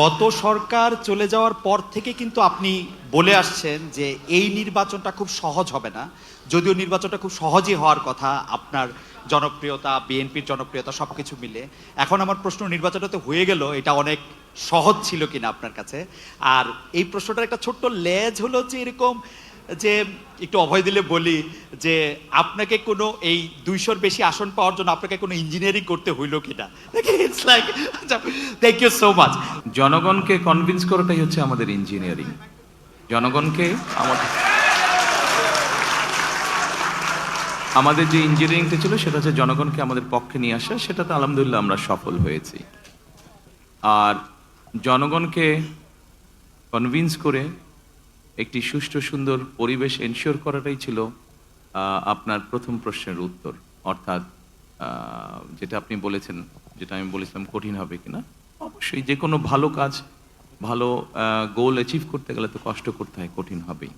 গত সরকার চলে যাওয়ার পর থেকে কিন্তু আপনি বলে আসছেন যে এই নির্বাচনটা খুব সহজ হবে না, যদিও নির্বাচনটা খুব সহজই হওয়ার কথা আপনার জনপ্রিয়তা, বিএনপির জনপ্রিয়তা সবকিছু মিলে। এখন আমার প্রশ্ন, নির্বাচনটা তো হয়ে গেল, এটা অনেক সহজ ছিল কিনা আপনার কাছে? আর এই প্রশ্নটার একটা ছোট্ট লেজ হলো যে এরকম, যে একটু অভয় দিলে বলি যে আপনাকে কোনো এই 200-র বেশি আসন পাওয়ার জন্য আপনাকে কোনো ইঞ্জিনিয়ারিং করতে হইলো কিনা? It's like, thank you so much. জনগণকে কনভিন্স করাটাই হচ্ছে আমাদের ইঞ্জিনিয়ারিং। জনগণকে আমাদের যে ইঞ্জিনিয়ারিংটা ছিল সেটা হচ্ছে জনগণকে আমাদের পক্ষে নিয়ে আসা, সেটাতে আলহামদুলিল্লাহ আমরা সফল হয়েছি। আর জনগণকে কনভিন্স করে একটি সুষ্ঠু সুন্দর পরিবেশ এনশিওর করাটাই ছিল আপনার প্রথম প্রশ্নের উত্তর। অর্থাৎ যেটা আপনি বলেছেন, যেটা আমি বলেছিলাম কঠিন হবে কিনা, অবশ্যই যে কোনো ভালো কাজ, ভালো গোল অ্যাচিভ করতে গেলে তো কষ্ট করতে হয়, কঠিন হবেই।